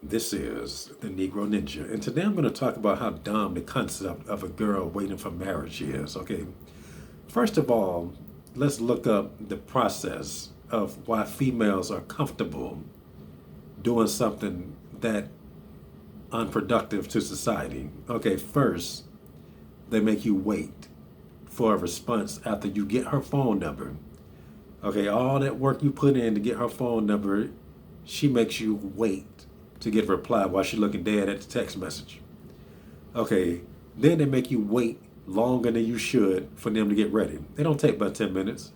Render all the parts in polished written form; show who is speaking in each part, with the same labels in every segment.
Speaker 1: This is the Negro Ninja, and today I'm going to talk about how dumb the concept of a girl waiting for marriage is. Okay, first of all, let's look up the process of why females are comfortable doing something that unproductive to society. Okay, first, they make you wait for a response after you get her phone number. Okay, all that work you put in to get her phone number, she makes you wait to get a reply while she's looking dead at the text message. Okay, then they make you wait longer than you should for them to get ready. They don't take but 10 minutes.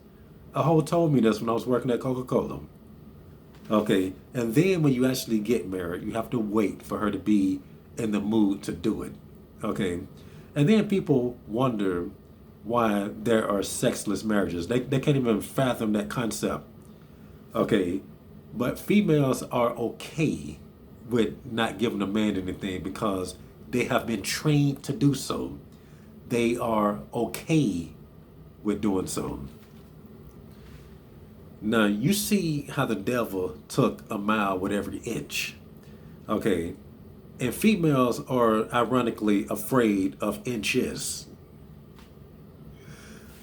Speaker 1: A hoe told me this when I was working at Coca-Cola. Okay, and then when you actually get married, you have to wait for her to be in the mood to do it. Okay, and then people wonder why there are sexless marriages. They can't even fathom that concept. Okay, but females are okay with not giving a man anything because they have been trained to do so. They are okay with doing so. Now, you see how the devil took a mile with every inch. Okay, and females are ironically afraid of inches.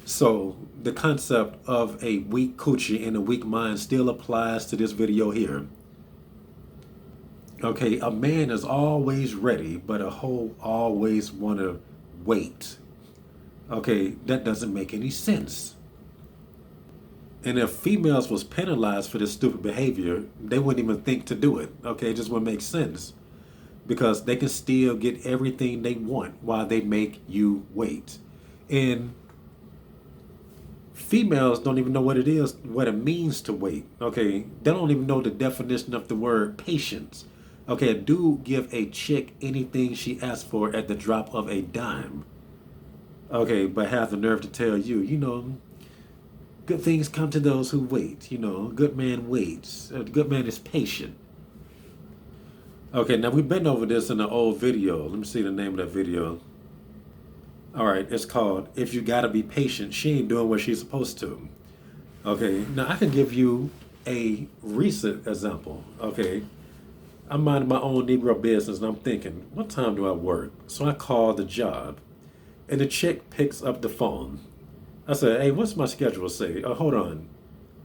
Speaker 1: So the concept of a weak coochie and a weak mind still applies to this video here. Okay, a man is always ready, but a hoe always wanna wait. Okay, that doesn't make any sense. And if females was penalized for this stupid behavior, they wouldn't even think to do it. Okay, it just wouldn't make sense. Because they can still get everything they want while they make you wait. And females don't even know what it is, what it means to wait. Okay, they don't even know the definition of the word patience. Okay, do give a chick anything she asks for at the drop of a dime. Okay, but have the nerve to tell you, good things come to those who wait. A good man waits. A good man is patient. Okay, now we've been over this in an old video. Let me see the name of that video. All right, it's called If You Gotta Be Patient, She Ain't Doing What She's Supposed to. Okay, now I can give you a recent example. Okay, I'm minding my own Negro business and I'm thinking, what time do I work? So I call the job and the chick picks up the phone. I said, hey, what's my schedule say? Oh, hold on.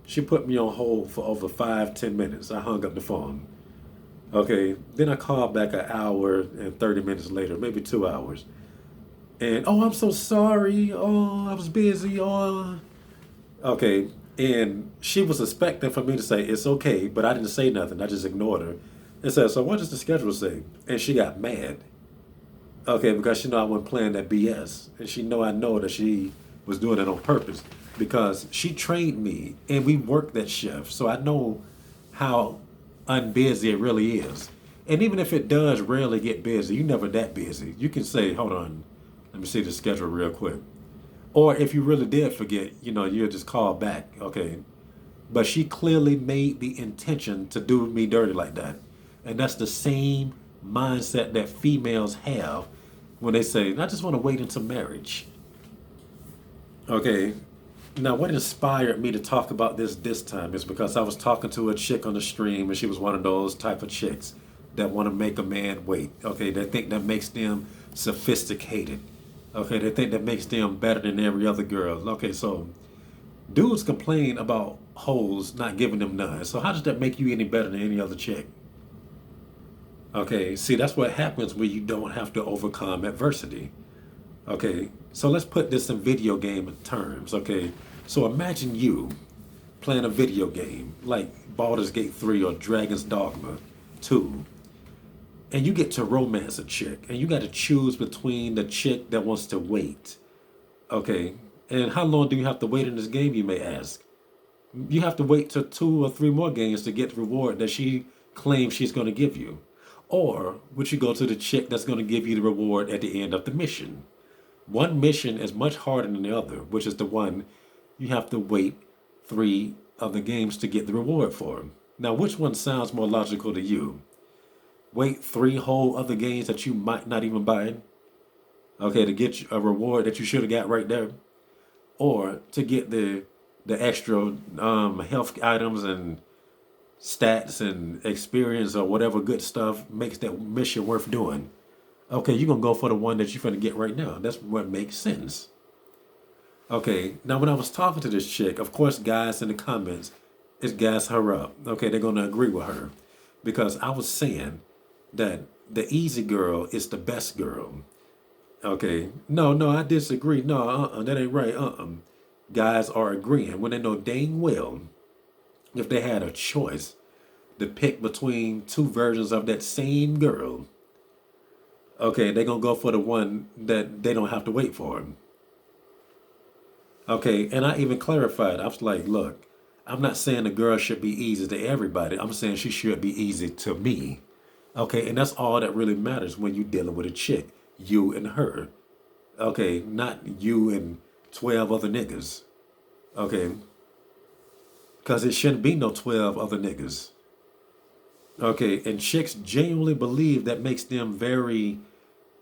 Speaker 1: She put me on hold for over 5, 10 minutes. I hung up the phone. Okay, then I called back an hour and 30 minutes later, maybe 2 hours. And, oh, I'm so sorry. Oh, I was busy. Oh, okay. And she was expecting for me to say, it's okay, but I didn't say nothing. I just ignored her. And said, so what does the schedule say? And she got mad. Okay, because she know I wasn't playing that BS. And she know I know that she was doing it on purpose. Because she trained me and we worked that shift. So I know how unbusy it really is. And even if it does rarely get busy, you never that busy. You can say, hold on, let me see the schedule real quick. Or if you really did forget, you'll just call back. Okay. But she clearly made the intention to do me dirty like that. And that's the same mindset that females have when they say, I just want to wait until marriage. Okay. Now, what inspired me to talk about this time is because I was talking to a chick on the stream, and she was one of those type of chicks that want to make a man wait. Okay, they think that makes them sophisticated. Okay, they think that makes them better than every other girl. Okay, so dudes complain about hoes not giving them none. So how does that make you any better than any other chick? Okay, see, that's what happens when you don't have to overcome adversity. Okay, so let's put this in video game terms. Okay, so imagine you playing a video game like Baldur's Gate 3 or Dragon's Dogma 2, and you get to romance a chick, and you got to choose between the chick that wants to wait. Okay, and how long do you have to wait in this game, you may ask? You have to wait till 2 or 3 more games to get the reward that she claims she's going to give you. Or would you go to the chick that's going to give you the reward at the end of the mission? One mission is much harder than the other, which is the one you have to wait 3 of the games to get the reward for. Now, which one sounds more logical to you? Wait 3 whole other games that you might not even buy, okay, to get a reward that you should have got right there, or to get the extra health items and stats and experience or whatever good stuff makes that mission worth doing, okay, you're gonna go for the one that you're gonna get right now. That's what makes sense. Okay, now when I was talking to this chick, of course, guys in the comments, it's gas her up. Okay, they're gonna agree with her because I was saying that the easy girl is the best girl. Okay, no, I disagree. No, that ain't right. Guys are agreeing when they know dang well if they had a choice to pick between two versions of that same girl, okay, they're gonna go for the one that they don't have to wait for. Okay, and I even clarified. I was like, look, I'm not saying a girl should be easy to everybody. I'm saying she should be easy to me. Okay, and that's all that really matters when you're dealing with a chick, you and her. Okay, not you and 12 other niggas. Okay, because it shouldn't be no 12 other niggas. Okay, and chicks genuinely believe that makes them very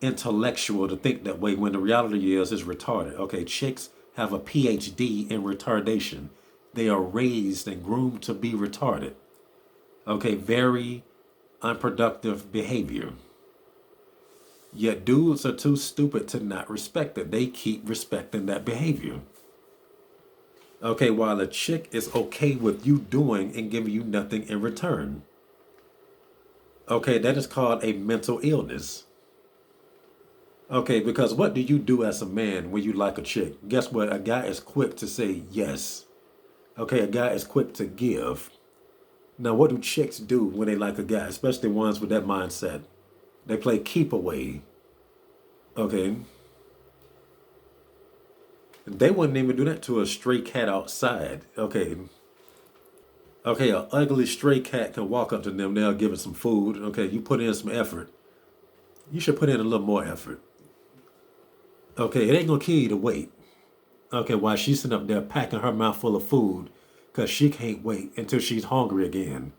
Speaker 1: intellectual to think that way when the reality is retarded. Okay, chicks have a PhD in retardation. They are raised and groomed to be retarded. Okay, very unproductive behavior. Yet dudes are too stupid to not respect it. They keep respecting that behavior. Okay, while a chick is okay with you doing and giving you nothing in return. Okay, that is called a mental illness. Okay, because what do you do as a man when you like a chick? Guess what? A guy is quick to say yes. Okay, a guy is quick to give. Now, what do chicks do when they like a guy, especially ones with that mindset? They play keep away. Okay. They wouldn't even do that to a stray cat outside. Okay. Okay, a ugly stray cat can walk up to them, they'll give it some food. Okay, you put in some effort. You should put in a little more effort. Okay, it ain't gonna kill you to wait. Okay, while she's sitting up there packing her mouth full of food because she can't wait until she's hungry again.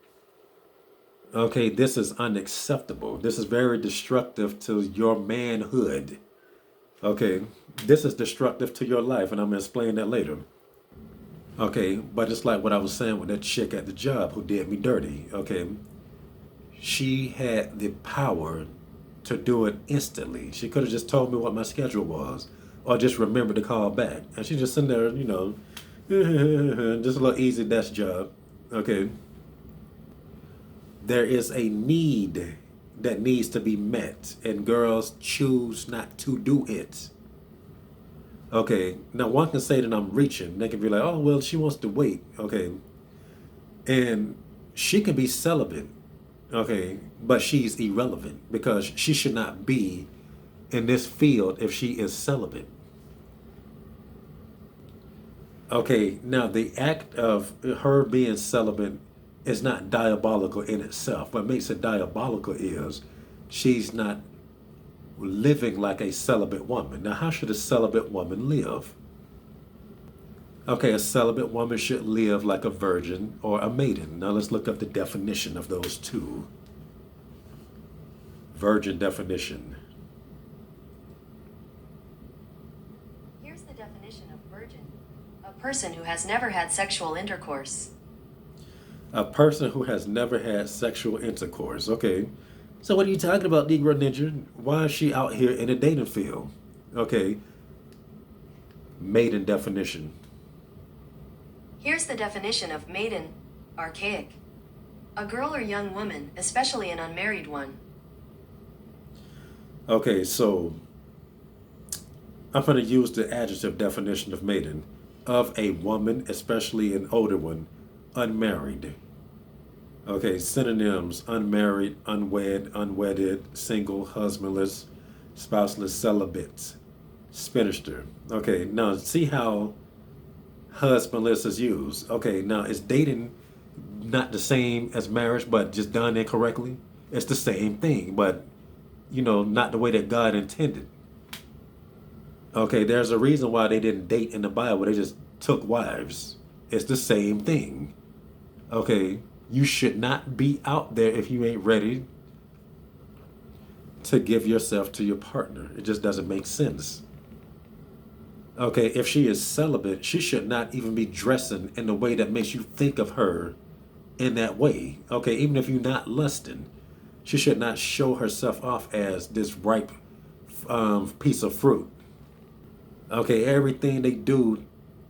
Speaker 1: Okay, this is unacceptable. This is very destructive to your manhood. Okay, this is destructive to your life, and I'm gonna explain that later. Okay, but it's like what I was saying with that chick at the job who did me dirty. Okay, she had the power to do it instantly. She could have just told me what my schedule was or just remembered to call back. And she just sitting there, just a little easy desk job. Okay. There is a need that needs to be met, and girls choose not to do it. Okay. Now, one can say that I'm reaching. They can be like, oh, well, she wants to wait. Okay. And she can be celibate. Okay, but she's irrelevant because she should not be in this field if she is celibate. Okay, now the act of her being celibate is not diabolical in itself. What makes it diabolical is she's not living like a celibate woman. Now, how should a celibate woman live? Okay, a celibate woman should live like a virgin or a maiden. Now, let's look up the definition of those two. Virgin definition.
Speaker 2: Here's the definition of virgin. A person who has never had sexual intercourse.
Speaker 1: A person who has never had sexual intercourse. Okay. So what are you talking about, Negro Ninja? Why is she out here in the dating field? Okay. Maiden definition.
Speaker 2: Here's the definition of maiden. Archaic. A girl or young woman, especially an unmarried one.
Speaker 1: Okay, so I'm going to use the adjective definition of maiden. Of a woman, especially an older one, unmarried. Okay, synonyms: unmarried, unwed, unwedded, single, husbandless, spouseless, celibate, spinster. Okay, now see how husbandless is used. Okay, now is dating not the same as marriage, but just done incorrectly? It's the same thing, but not the way that God intended. Okay, there's a reason why they didn't date in the Bible. They just took wives. It's the same thing. Okay, you should not be out there if you ain't ready to give yourself to your partner. It just doesn't make sense. Okay, if she is celibate, she should not even be dressing in the way that makes you think of her in that way. Okay, even if you're not lusting, she should not show herself off as this ripe piece of fruit. Okay, everything they do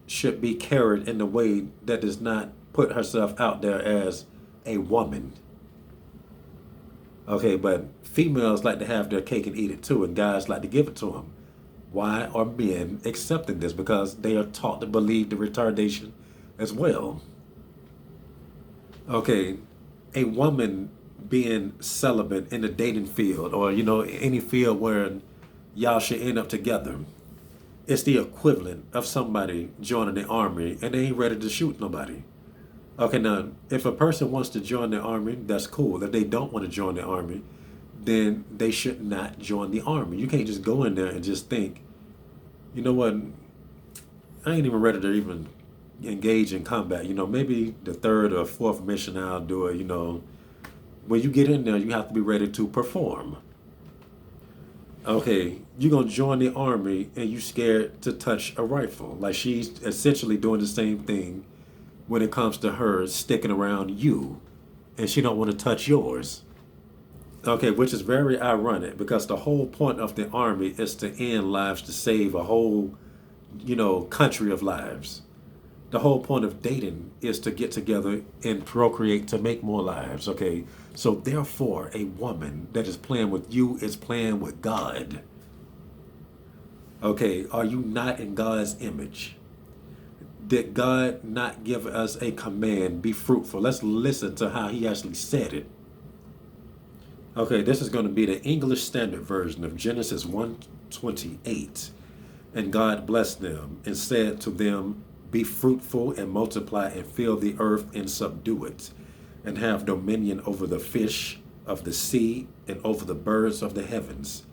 Speaker 1: should be carried in a way that does not put herself out there as a woman. Okay, but females like to have their cake and eat it too, and guys like to give it to them. Why are men accepting this? Because they are taught to believe the retardation as well. Okay, a woman being celibate in the dating field or, any field where y'all should end up together, it's the equivalent of somebody joining the army and they ain't ready to shoot nobody. Okay, now, if a person wants to join the army, that's cool. If they don't want to join the army, then they should not join the army. You can't just go in there and just think, you know what, I ain't even ready to even engage in combat. Maybe the third or fourth mission I'll do it. When you get in there, you have to be ready to perform. Okay, you're gonna join the army and you scared to touch a rifle. Like she's essentially doing the same thing when it comes to her sticking around you, and she don't want to touch yours. Okay, which is very ironic because the whole point of the army is to end lives, to save a whole, country of lives. The whole point of dating is to get together and procreate to make more lives. Okay, so therefore, a woman that is playing with you is playing with God. Okay, are you not in God's image? Did God not give us a command, be fruitful? Let's listen to how he actually said it. Okay, this is going to be the English Standard Version of Genesis 1:28. And God blessed them and said to them, be fruitful and multiply and fill the earth and subdue it, and have dominion over the fish of the sea and over the birds of the heavens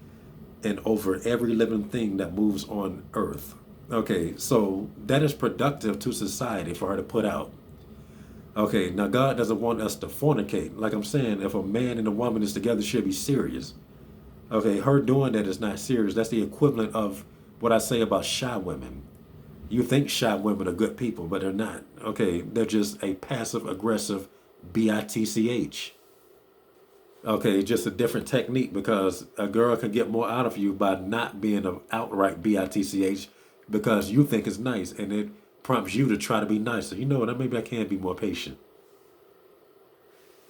Speaker 1: and over every living thing that moves on earth. Okay, so that is productive to society for her to put out. Okay, now God doesn't want us to fornicate. Like I'm saying, if a man and a woman is together, it should be serious. Okay, her doing that is not serious. That's the equivalent of what I say about shy women. You think shy women are good people, but they're not. Okay, they're just a passive aggressive bitch. Okay, just a different technique because a girl can get more out of you by not being an outright bitch because you think it's nice and it prompts you to try to be nicer. You know what? Maybe I can be more patient.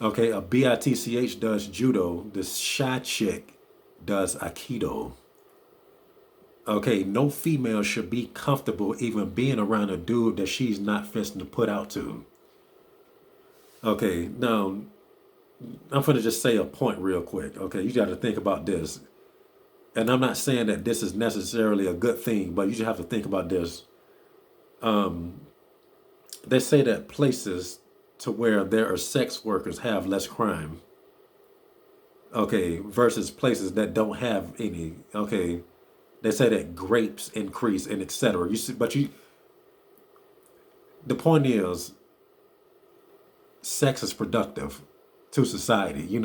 Speaker 1: Okay, a bitch does judo. The shy chick does aikido. Okay, no female should be comfortable even being around a dude that she's not fisting to put out to. Okay, now I'm going to just say a point real quick. Okay, you got to think about this. And I'm not saying that this is necessarily a good thing, but you just have to think about this. They say that places to where there are sex workers have less crime. Okay, versus places that don't have any. Okay, they say that grapes increase and etc. You see, but the point is, sex is productive to society.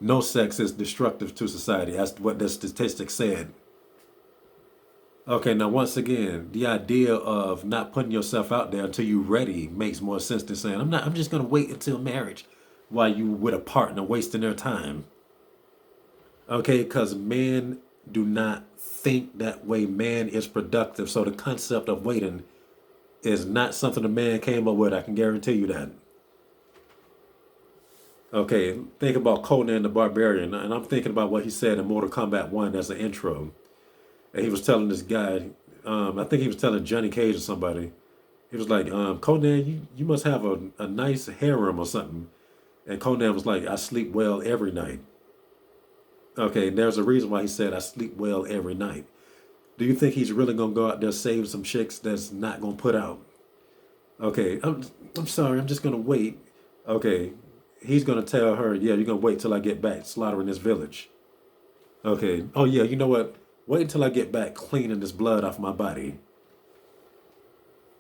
Speaker 1: No sex is destructive to society. That's what the statistics said. Okay, now once again, the idea of not putting yourself out there until you're ready makes more sense than saying, I'm just gonna wait until marriage while you with a partner wasting their time. Okay, because men do not think that way. Man is productive. So the concept of waiting is not something a man came up with. I can guarantee you that. Okay, think about Conan the Barbarian, and I'm thinking about what he said in Mortal Kombat 1 as an intro. And he was telling this guy, I think he was telling Johnny Cage or somebody, he was like, Conan, you must have a nice harem or something. And Conan was like, I sleep well every night. Okay, and there's a reason why he said, I sleep well every night. Do you think he's really going to go out there save some chicks that's not going to put out? Okay, I'm sorry, I'm just going to wait. Okay, he's going to tell her, yeah, you're going to wait till I get back slaughtering this village. Okay, oh yeah, you know what? Wait until I get back cleaning this blood off my body.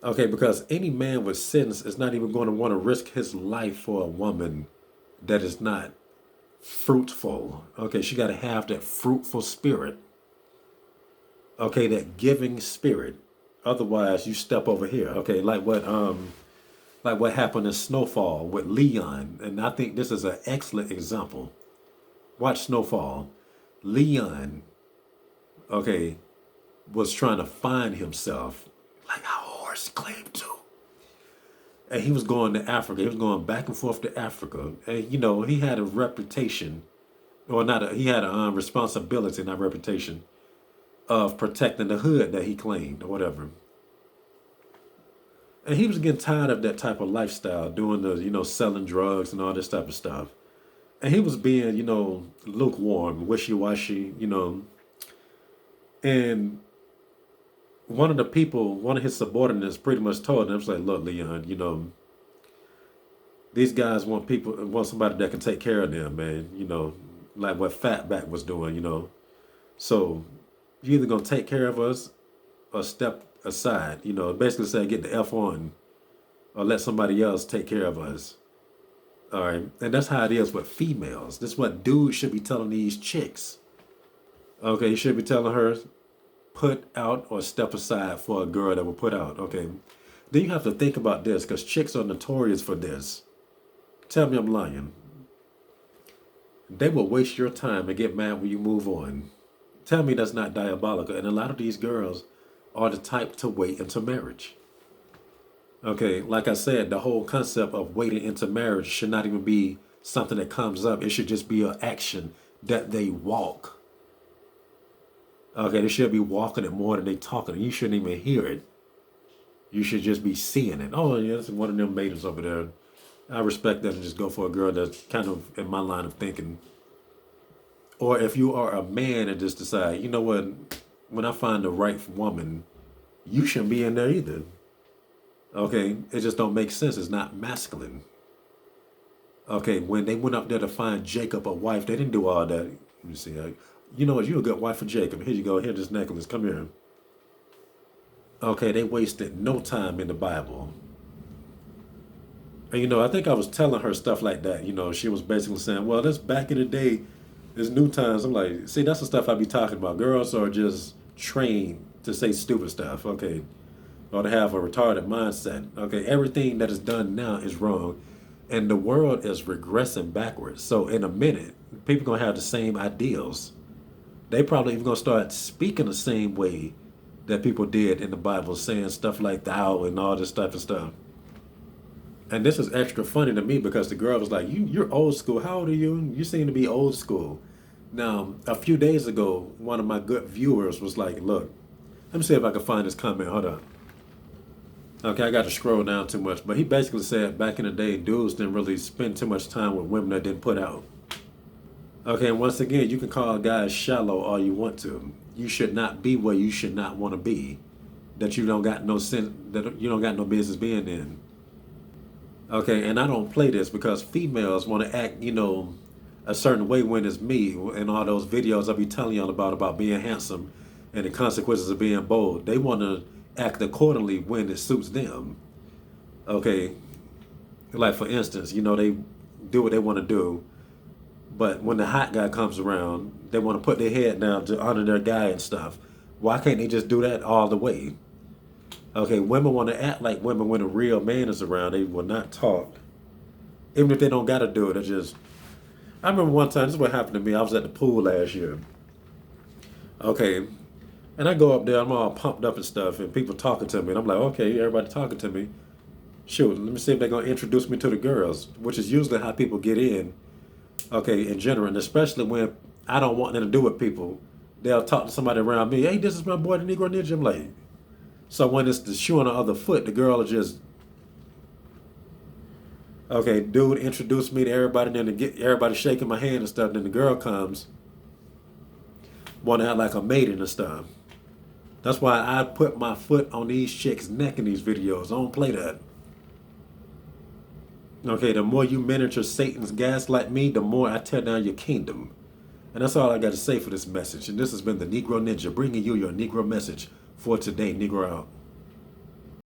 Speaker 1: Okay, because any man with sense is not even going to want to risk his life for a woman that is not fruitful. Okay, she got to have that fruitful spirit. Okay, that giving spirit. Otherwise, you step over here. Okay, like what Like what happened in Snowfall with Leon. And I think this is an excellent example. Watch Snowfall. Leon, okay, was trying to find himself, like how Horse claimed to. And he was going to Africa. He was going back and forth to Africa. And, you know, he had a reputation, or not, he had a responsibility, not reputation, of protecting the hood that he claimed or whatever. And he was getting tired of that type of lifestyle, doing the, you know, selling drugs and all this type of stuff. And he was being, you know, lukewarm, wishy-washy, you know. And one of the people, one of his subordinates pretty much told him, was like, look, Leon, you know, these guys want somebody that can take care of them, man, you know, like what Fatback was doing, you know. So you either gonna take care of us or step aside, you know, basically say get the F on or let somebody else take care of us. All right. And that's how it is with females. This is what dudes should be telling these chicks. Okay, you should be telling her put out or step aside for a girl that will put out. Okay. Then you have to think about this because chicks are notorious for this. Tell me I'm lying. They will waste your time and get mad when you move on. Tell me that's not diabolical. And a lot of these girls are the type to wait into marriage. Okay, like I said, the whole concept of waiting into marriage should not even be something that comes up. It should just be an action that they walk. Okay, they should be walking it more than they talking. You shouldn't even hear it. You should just be seeing it. Oh, yeah, that's one of them maidens over there. I respect that and just go for a girl that's kind of in my line of thinking. Or if you are a man and just decide, you know what, when I find the right woman, you shouldn't be in there either. Okay, it just don't make sense. It's not masculine. Okay, when they went up there to find Jacob a wife, they didn't do all that. Let me see. You know what? You're a good wife for Jacob. Here you go. Here's this necklace. Come here. Okay, they wasted no time in the Bible. And you know, I think I was telling her stuff like that. You know, she was basically saying, well, that's back in the day. There's new times. I'm like, see, that's the stuff I be talking about. Girls are just trained to say stupid stuff. Okay. Or to have a retarded mindset. Okay, everything that is done now is wrong, and the world is regressing backwards. So in a minute, people gonna have the same ideals. They probably even gonna start speaking the same way that people did in the Bible, saying stuff like "thou" and all this type of stuff. And this is extra funny to me because the girl was like, "You're old school. How old are you? You seem to be old school." Now, a few days ago, one of my good viewers was like, "Look, let me see if I can find this comment. Hold on." Okay, I got to scroll down too much, but he basically said back in the day, dudes didn't really spend too much time with women that didn't put out. Okay, and once again, you can call guys shallow all you want to. You should not be where you should not want to be. That you don't got no sense, that you don't got no business being in. Okay, and I don't play this because females want to act, you know, a certain way when it's me. In all those videos I be telling y'all about being handsome and the consequences of being bold. They want to act accordingly when it suits them. Okay, like for instance, you know, they do what they want to do, but when the hot guy comes around, they want to put their head down to honor their guy and stuff. Why can't they just do that all the way? Okay, women want to act like women when a real man is around. They will not talk, even if they don't gotta do it. They just. I remember one time. This is what happened to me. I was at the pool last year. Okay, and I go up there, I'm all pumped up and stuff, and people talking to me, and I'm like, okay, everybody talking to me. Shoot, let me see if they're gonna introduce me to the girls, which is usually how people get in. Okay, in general, and especially when I don't want nothing to do with people, they'll talk to somebody around me. Hey, this is my boy, the Negro Ninja. I'm like, so when it's the shoe on the other foot, the girl will just, okay, dude, introduce me to everybody, and then to get everybody shaking my hand and stuff. Then the girl comes, want to act like a maiden and stuff. That's why I put my foot on these chicks' neck in these videos. I don't play that. Okay, the more you miniature Satan's gaslight me, the more I tear down your kingdom. And that's all I got to say for this message. And this has been the Negro Ninja, bringing you your Negro message for today. Negro out.